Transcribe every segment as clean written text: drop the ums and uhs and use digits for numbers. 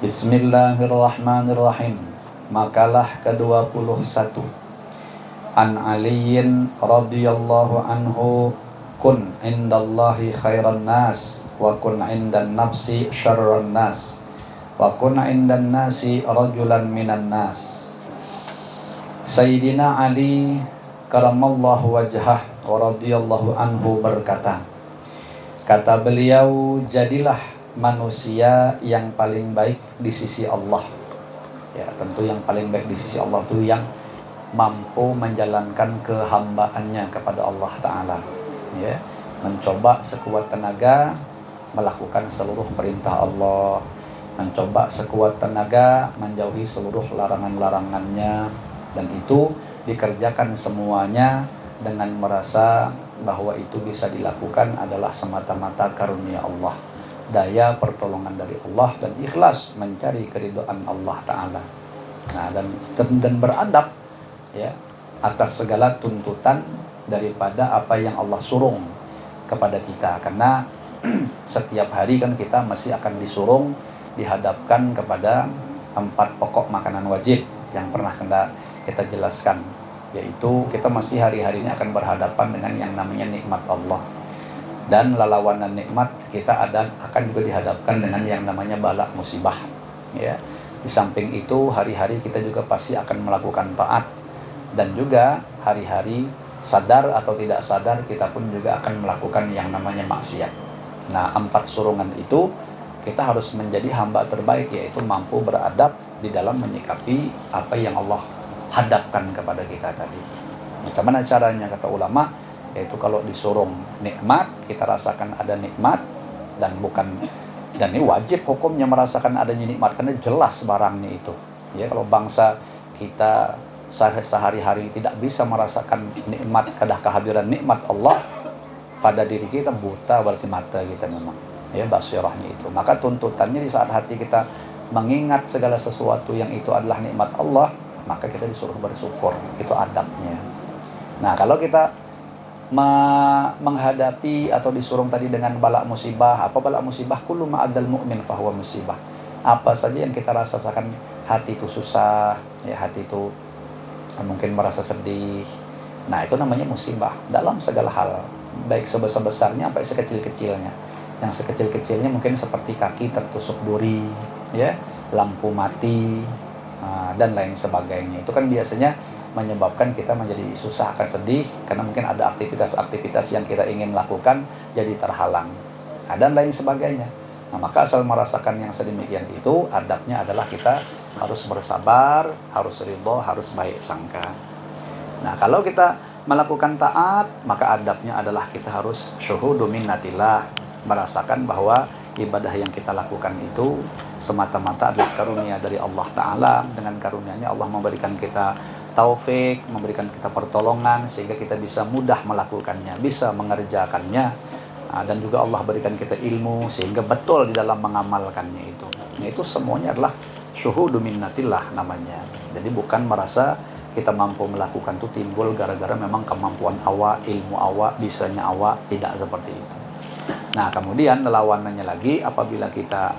Bismillahirrahmanirrahim. Makalah ke-21. An Aliyin radhiyallahu anhu, kun indallahi khairan nas wa kun indan nafsi syarran nas wa kun indan nasi rajulan minan nas. Sayyidina Ali karamallahu wajhah wa radhiyallahu anhu berkata, kata beliau, jadilah manusia yang paling baik di sisi Allah. Ya, tentu yang paling baik di sisi Allah itu yang mampu menjalankan kehambaannya kepada Allah Ta'ala, ya, mencoba sekuat tenaga melakukan seluruh perintah Allah, mencoba sekuat tenaga menjauhi seluruh larangan-larangannya, dan itu dikerjakan semuanya dengan merasa bahwa itu bisa dilakukan adalah semata-mata karunia Allah, daya pertolongan dari Allah, dan ikhlas mencari keridhaan Allah Ta'ala. Nah, dan beradab, ya, atas segala tuntutan daripada apa yang Allah suruh kepada kita. Karena setiap hari kan kita masih akan disuruh dihadapkan kepada 4 pokok makanan wajib yang pernah kita jelaskan, yaitu kita masih hari-hari ini akan berhadapan dengan yang namanya nikmat Allah, dan lalawanan nikmat kita akan juga dihadapkan dengan yang namanya bala musibah, ya. Di samping itu hari-hari kita juga pasti akan melakukan taat, dan juga hari-hari sadar atau tidak sadar kita pun juga akan melakukan yang namanya maksiat. Nah, 4 surungan itu kita harus menjadi hamba terbaik, yaitu mampu beradab di dalam menyikapi apa yang Allah hadapkan kepada kita tadi. Bagaimana caranya, kata ulama, yaitu kalau disuruh nikmat, kita rasakan ada nikmat, dan ini wajib hukumnya merasakan adanya nikmat, karena jelas barangnya itu, ya. Kalau bangsa kita sehari-hari tidak bisa merasakan nikmat, kehadiran nikmat Allah pada diri kita, buta berarti mata kita memang, ya, basirahnya itu. Maka tuntutannya di saat hati kita mengingat segala sesuatu yang itu adalah nikmat Allah, maka kita disuruh bersyukur. Itu adabnya. Nah, kalau kita menghadapi atau disuruh tadi dengan bala musibah, apa bala musibah? Kullu ma'adal mu'min fahuwa musibah. Apa saja yang kita rasakan, hati itu susah, ya, hati itu mungkin merasa sedih. Nah, itu namanya musibah dalam segala hal, baik sebesar-besarnya sampai sekecil-kecilnya. Yang sekecil-kecilnya mungkin seperti kaki tertusuk duri, ya, lampu mati, dan lain sebagainya. Itu kan biasanya menyebabkan kita menjadi susah, akan sedih, karena mungkin ada aktivitas-aktivitas yang kita ingin lakukan jadi terhalang, dan lain sebagainya. Nah, maka asal merasakan yang sedemikian itu, adabnya adalah kita harus bersabar, harus ridho, harus baik sangka. Nah, kalau kita melakukan taat, maka adabnya adalah kita harus syuhudu minnatillah, merasakan bahwa ibadah yang kita lakukan itu semata-mata adalah karunia dari Allah Ta'ala. Dengan karunia-Nya Allah memberikan kita taufik, memberikan kita pertolongan, sehingga kita bisa mudah melakukannya, bisa mengerjakannya, dan juga Allah berikan kita ilmu sehingga betul di dalam mengamalkannya itu. Nah, itu semuanya adalah syuhudu minnatillah namanya. Jadi bukan merasa kita mampu melakukan itu timbul gara-gara memang kemampuan awak, ilmu awak, bisanya awak, tidak seperti itu. Nah, kemudian lawanannya lagi, apabila kita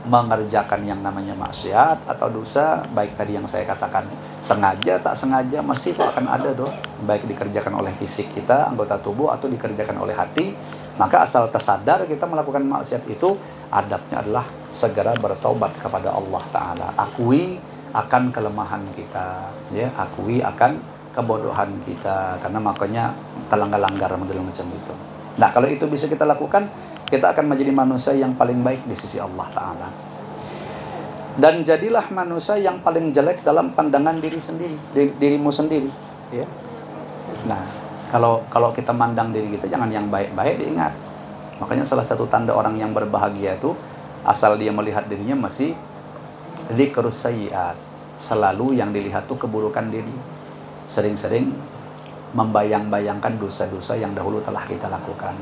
mengerjakan yang namanya maksiat atau dosa, baik tadi yang saya katakan sengaja tak sengaja, masih itu akan ada tuh, baik dikerjakan oleh fisik kita, anggota tubuh, atau dikerjakan oleh hati. Maka asal tersadar kita melakukan maksiat itu, adabnya adalah segera bertaubat kepada Allah Ta'ala. Akui akan kelemahan kita, ya, akui akan kebodohan kita, karena makanya terlanggar-langgar model macam itu. Nah, kalau itu bisa kita lakukan, kita akan menjadi manusia yang paling baik di sisi Allah Ta'ala. Dan jadilah manusia yang paling jelek dalam pandangan dirimu sendiri, ya. Nah, kalau kita mandang diri kita, jangan yang baik-baik, diingat. Makanya salah satu tanda orang yang berbahagia itu, asal dia melihat dirinya masih dzikrus sayyi'at, selalu yang dilihat tuh keburukan diri. Sering-sering membayang-bayangkan dosa-dosa yang dahulu telah kita lakukan.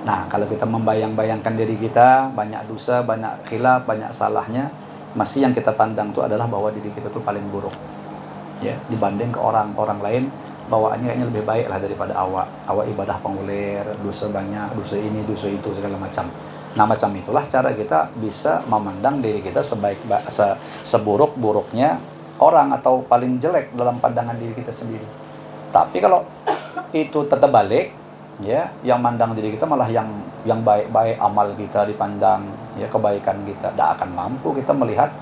Nah, kalau kita membayang-bayangkan diri kita banyak dosa, banyak khilaf, banyak salahnya, masih yang kita pandang itu adalah bahwa diri kita itu paling buruk, ya, dibanding ke orang lain. Bawaannya kayaknya lebih baik lah daripada awak ibadah pengulir, dosa banyak, dosa ini, dosa itu, segala macam. Nah, macam itulah cara kita bisa memandang diri kita seburuk-buruknya orang atau paling jelek dalam pandangan diri kita sendiri. Tapi kalau itu tetap balik, ya, yang mandang diri kita malah yang baik-baik, amal kita dipandang, ya, kebaikan kita, tidak akan mampu kita melihat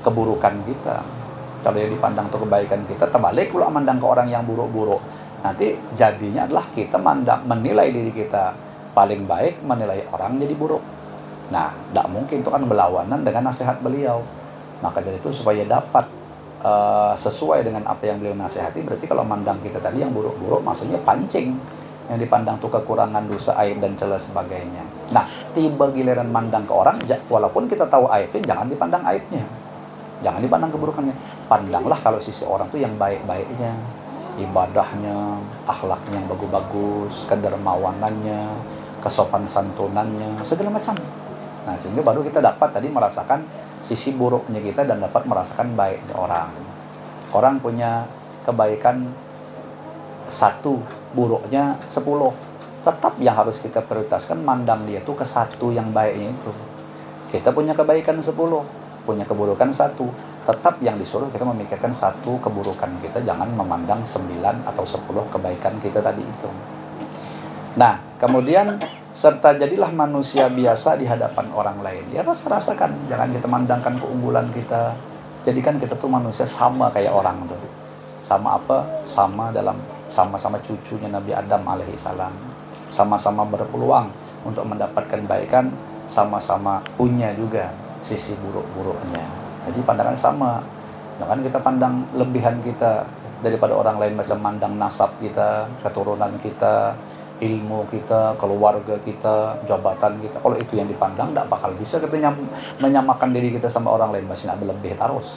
keburukan kita. Kalau yang dipandang itu kebaikan kita, terbalik pula mandang ke orang yang buruk-buruk. Nanti jadinya adalah kita menilai diri kita paling baik, menilai orang jadi buruk. Nah, tidak mungkin, itu kan berlawanan dengan nasihat beliau. Maka dari itu supaya dapat sesuai dengan apa yang beliau nasihati, berarti kalau mandang kita tadi yang buruk-buruk, maksudnya pancing. Yang dipandang tuh kekurangan, dosa, aib, dan celah sebagainya. Nah, tiba giliran mandang ke orang, walaupun kita tahu aibnya, jangan dipandang aibnya. Jangan dipandang keburukannya. Pandanglah kalau sisi orang tuh yang baik-baiknya, ibadahnya, akhlaknya yang bagus-bagus, kedermawanannya, kesopan santunannya, segala macam. Nah, sehingga baru kita dapat tadi merasakan sisi buruknya kita dan dapat merasakan baiknya orang. Orang punya kebaikan 1, buruknya 10. Tetap yang harus kita prioritaskan mandang dia tuh ke 1 yang baiknya itu. Kita punya kebaikan 10, punya keburukan 1. Tetap yang disuruh kita memikirkan 1 keburukan kita, jangan memandang 9 atau 10 kebaikan kita tadi itu. Nah, kemudian serta jadilah manusia biasa di hadapan orang lain. Ya, rasakan, jangan kita mandangkan keunggulan kita. Jadikan kita tuh manusia sama kayak orang tuh. Sama apa? Sama-sama cucunya Nabi Adam alaihissalam. Sama-sama berpeluang untuk mendapatkan kebaikan, sama-sama punya juga sisi buruk-buruknya. Jadi pandangan sama. Jangan kita pandang lebihan kita daripada orang lain, macam mandang nasab kita, keturunan kita, ilmu kita, keluarga kita, jabatan kita. Kalau itu yang dipandang, tidak bakal bisa kita menyamakan diri kita sama orang lain, masih nak berlebih terus.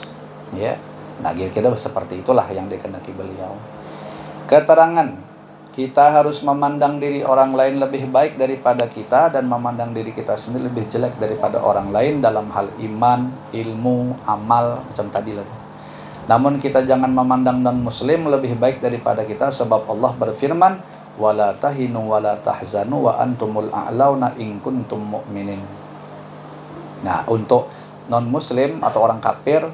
Ya, nah kira-kira seperti itulah yang dikehendaki beliau. Keterangan, kita harus memandang diri orang lain lebih baik daripada kita dan memandang diri kita sendiri lebih jelek daripada orang lain dalam hal iman, ilmu, amal, macam tadi lah. Namun kita jangan memandang non-muslim lebih baik daripada kita, sebab Allah berfirman, wala tahinu wala tahzanu wa antumul a'launa in kuntum mu'minin. Nah, untuk non-muslim atau orang kafir,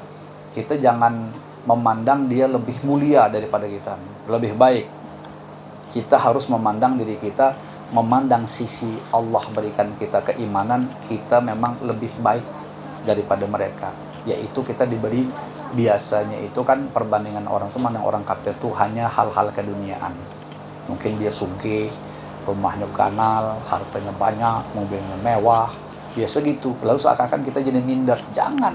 kita jangan memandang dia lebih mulia daripada kita, lebih baik. Kita harus memandang diri kita, memandang sisi Allah berikan kita keimanan, kita memang lebih baik daripada mereka. Yaitu kita diberi, biasanya itu kan perbandingan orang tuh memandang orang kafir tuh hanya hal-hal keduniaan. Mungkin dia sugih, rumahnya kanal, hartanya banyak, mobilnya mewah, biasa gitu. Lalu seakan-akan kita jadi minder. Jangan.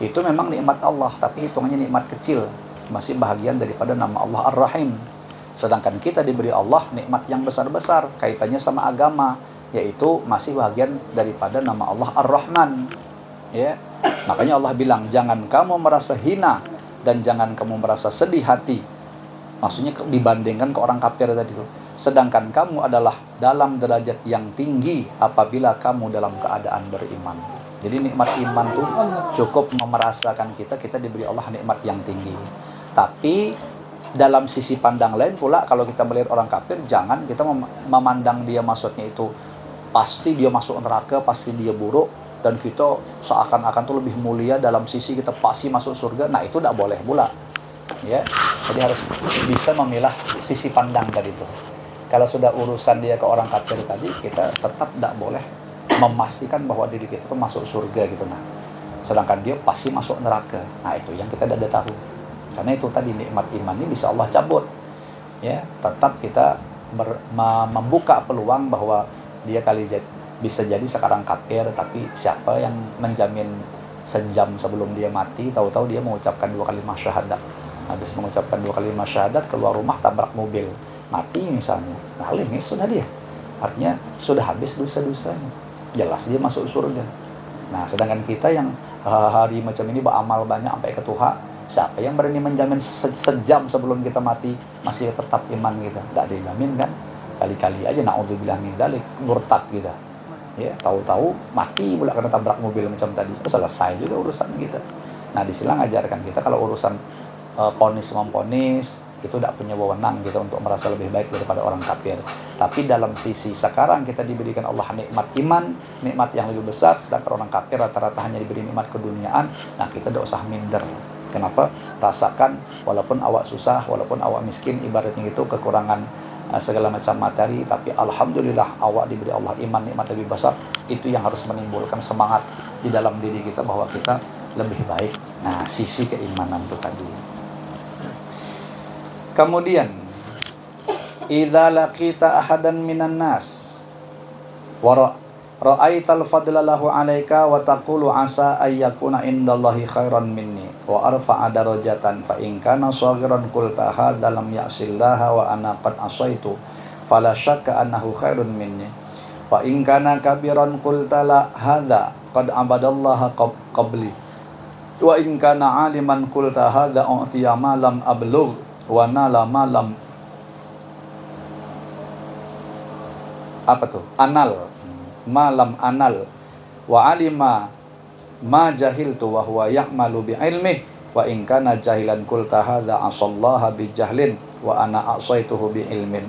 Itu memang nikmat Allah, tapi hitungannya nikmat kecil. Masih bahagian daripada nama Allah Ar-Rahim. Sedangkan kita diberi Allah nikmat yang besar-besar, kaitannya sama agama, yaitu masih bahagian daripada nama Allah Ar-Rahman. Ya. Makanya Allah bilang, jangan kamu merasa hina dan jangan kamu merasa sedih hati. Maksudnya dibandingkan ke orang kafir tadi itu. Sedangkan kamu adalah dalam derajat yang tinggi apabila kamu dalam keadaan beriman. Jadi nikmat iman itu cukup memerasakan kita diberi Allah nikmat yang tinggi. Tapi dalam sisi pandang lain pula, kalau kita melihat orang kafir, jangan kita memandang dia maksudnya itu pasti dia masuk neraka, pasti dia buruk, dan kita seakan-akan tuh lebih mulia dalam sisi kita pasti masuk surga. Nah, itu tidak boleh pula. Ya, jadi harus bisa memilah sisi pandang tadi itu. Kalau sudah urusan dia ke orang kafir tadi, kita tetap tidak boleh memastikan bahwa diri kita itu masuk surga gitu. Nah, sedangkan dia pasti masuk neraka. Nah, itu yang kita tidak tahu. Karena itu tadi nikmat iman ini bisa Allah cabut. Ya, tetap kita membuka peluang bahwa dia bisa jadi sekarang kafir, tapi siapa yang menjamin sejam sebelum dia mati, tahu-tahu dia mengucapkan 2 kalimat syahadat. Habis mengucapkan 2 kalimat syahadat, keluar rumah tabrak mobil, mati misalnya. Nah, ini sudah dia. Artinya sudah habis dosa-dosanya. Jelas dia masuk surga. Nah, sedangkan kita yang hari macam ini beramal banyak sampai ke Tuhan, siapa yang berani menjamin sejam sebelum kita mati masih tetap iman kita? Tidak dijamin kan? Kali-kali aja na'udzubillah min dzalik, murtad kita. Ya, tahu-tahu mati pula karena tabrak mobil macam tadi. Selesai juga urusan kita. Nah, di sini ngajarkan kita kalau urusan ponis memponis, itu tidak punya wewenang kita untuk merasa lebih baik daripada orang kafir. Tapi dalam sisi sekarang kita diberikan Allah nikmat iman, nikmat yang lebih besar, sedangkan orang kafir rata-rata hanya diberi nikmat keduniaan. Nah, kita tidak usah minder. Kenapa? Rasakan, walaupun awak susah, walaupun awak miskin, ibaratnya itu kekurangan segala macam materi, tapi alhamdulillah awak diberi Allah iman, nikmat lebih besar. Itu yang harus menimbulkan semangat di dalam diri kita bahwa kita lebih baik. Nah, sisi keimanan itu tadi. Kemudian, idza laqita ahadan minan nas wa ra'aital fadla lahu 'alaika wa taqulu 'asa ay yakuna indallahi khairan minni wa arfa'a darajatan fa in kana saghiran qulta hadza lam ya'sillaha wa ana qad asaitu fala syakka annahu khairun minni wa in kana kabiran qulta la hadza qad abadallaha qabli wa in kana 'aliman qulta hadza u'tiya ma lam ablugh wa nala malam apa tuh anal malam anal wa alima ma jahiltu wa huwa ya'malu bi ilmi wa in kana jahilan qulta hadza asallaha bi jahlin wa ana asaituhu bi ilmin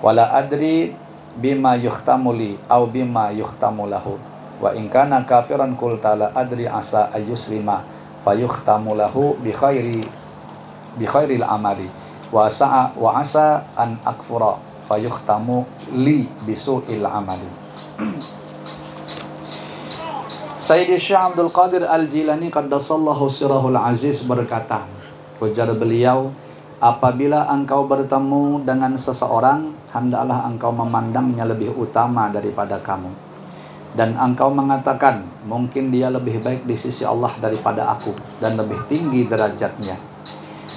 wala adri bima yuhtamuli au bima yuhtamulahu wa in kana kafiran qulta la adri asa ayyuslima fayuhtamulahu bi khairil amali wa asa an akfura fayuhtamu li bisu'il amali. Sayyidi Syekh Abdul Qadir Al-Jilani qaddasallahu sirahul aziz berkata, ujar beliau, apabila engkau bertemu dengan seseorang, hendaklah engkau memandangnya lebih utama daripada kamu, dan engkau mengatakan mungkin dia lebih baik di sisi Allah daripada aku dan lebih tinggi derajatnya.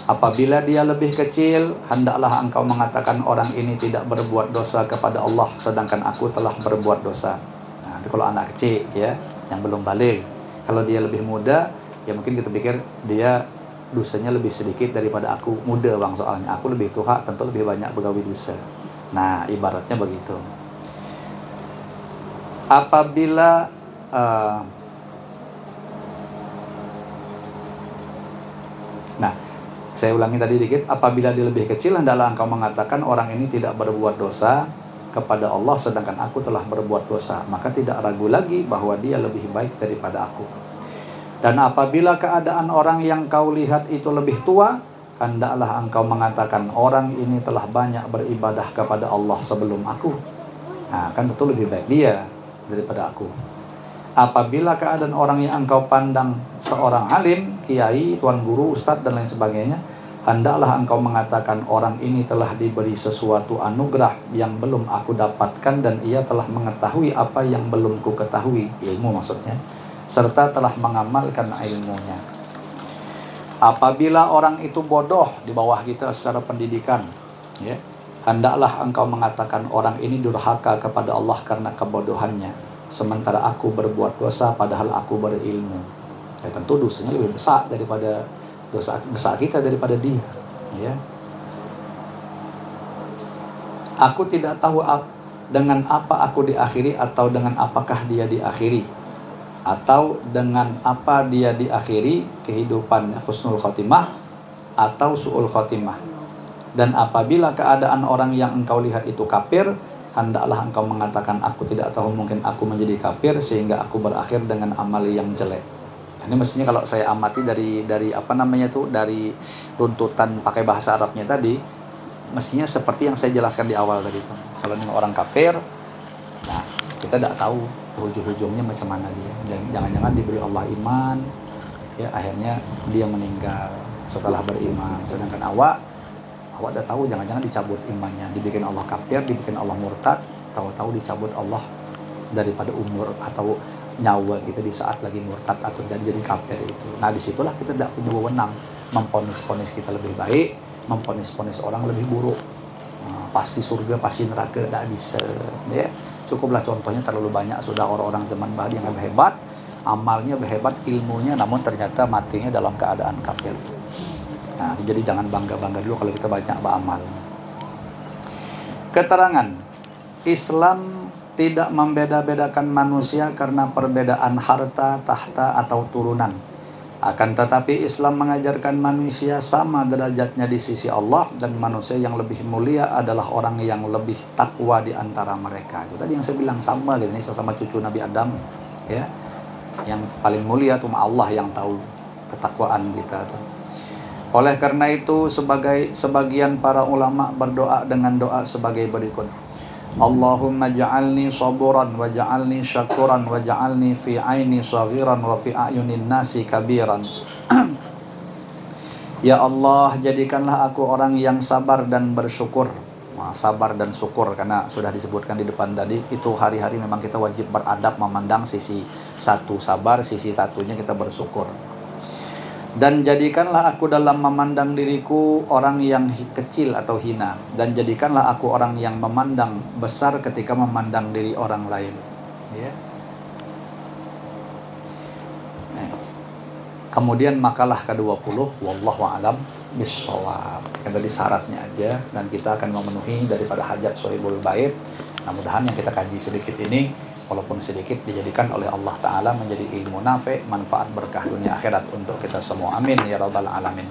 Apabila dia lebih kecil, hendaklah engkau mengatakan orang ini tidak berbuat dosa kepada Allah, sedangkan aku telah berbuat dosa. Nah, itu kalau anak kecil ya, yang belum balik. Kalau dia lebih muda, ya mungkin kita pikir dia dosanya lebih sedikit daripada aku. Muda bang soalnya, aku lebih tua, tentu lebih banyak begawi dosa. Nah, ibaratnya begitu. Apabila saya ulangi tadi dikit, apabila dia lebih kecil, hendaklah engkau mengatakan orang ini tidak berbuat dosa kepada Allah, sedangkan aku telah berbuat dosa. Maka tidak ragu lagi bahwa dia lebih baik daripada aku. Dan apabila keadaan orang yang kau lihat itu lebih tua, hendaklah engkau mengatakan orang ini telah banyak beribadah kepada Allah sebelum aku. Nah, kan tentu lebih baik dia daripada aku. Apabila keadaan orang yang engkau pandang seorang alim, kiai, tuan guru, ustadz dan lain sebagainya, hendaklah engkau mengatakan orang ini telah diberi sesuatu anugerah yang belum aku dapatkan dan ia telah mengetahui apa yang belum ku ketahui, ilmu maksudnya, serta telah mengamalkan ilmunya. Apabila orang itu bodoh di bawah kita secara pendidikan, ya, hendaklah engkau mengatakan orang ini durhaka kepada Allah karena kebodohannya, sementara aku berbuat dosa padahal aku berilmu. Ya, tentu dosanya lebih besar daripada dosa besar kita daripada dia. Ya. Aku tidak tahu dengan apa aku diakhiri atau dengan apakah dia diakhiri, atau dengan apa dia diakhiri, kehidupan husnul khotimah atau su'ul khotimah. Dan apabila keadaan orang yang engkau lihat itu kafir, hendaklah engkau mengatakan aku tidak tahu, mungkin aku menjadi kafir sehingga aku berakhir dengan amal yang jelek. Ini mestinya kalau saya amati dari apa namanya tuh, dari runtutan pakai bahasa Arabnya tadi, mestinya seperti yang saya jelaskan di awal tadi tuh. Kalau ini orang kafir, nah kita tidak tahu ujung-ujungnya macam mana dia. Jangan-jangan diberi Allah iman, ya akhirnya dia meninggal setelah beriman. Sedangkan awak udah tahu jangan-jangan dicabut imannya, dibikin Allah kafir, dibikin Allah murtad, tahu-tahu dicabut Allah daripada umur atau nyawa kita di saat lagi murtad atau dan jadi kafir itu. Nah, disitulah kita tidak punya wewenang memponis-ponis kita lebih baik, memponis-ponis orang lebih buruk. Nah, pasti surga, pasti neraka, tidak bisa. Ya, cukuplah contohnya terlalu banyak sudah orang-orang zaman bahari yang lebih hebat, amalnya lebih hebat, ilmunya, namun ternyata matinya dalam keadaan kafir. Nah, jadi jangan bangga-bangga dulu kalau kita banyak beramal. Keterangan, Islam tidak membeda-bedakan manusia karena perbedaan harta, tahta, atau turunan. Akan tetapi Islam mengajarkan manusia sama derajatnya di sisi Allah, dan manusia yang lebih mulia adalah orang yang lebih takwa di antara mereka. Itu tadi yang saya bilang, sama ini sesama cucu Nabi Adam, ya. Yang paling mulia cuma Allah yang tahu ketakwaan kita tuh. Oleh karena itu sebagian para ulama berdoa dengan doa sebagai berikut. Allahumma ja'alni saburan wa ja'alni syakuran wa ja'alni fi aini saghiran wa fi a'yunin nasi kabiran. Ya Allah, jadikanlah aku orang yang sabar dan bersyukur. Nah, sabar dan syukur, karena sudah disebutkan di depan tadi, itu hari-hari memang kita wajib beradab memandang sisi satu sabar, sisi satunya kita bersyukur. Dan jadikanlah aku dalam memandang diriku orang yang kecil atau hina, dan jadikanlah aku orang yang memandang besar ketika memandang diri orang lain, ya. Kemudian makalah ke-20, wallahu a'lam bishawab. Yang tadi syaratnya aja, dan kita akan memenuhi daripada hajat sohibul bait. Mudah-mudahan yang kita kaji sedikit ini, walaupun sedikit, dijadikan oleh Allah Ta'ala menjadi ilmu nafi', manfaat berkah dunia akhirat untuk kita semua. Amin ya rabbal alamin.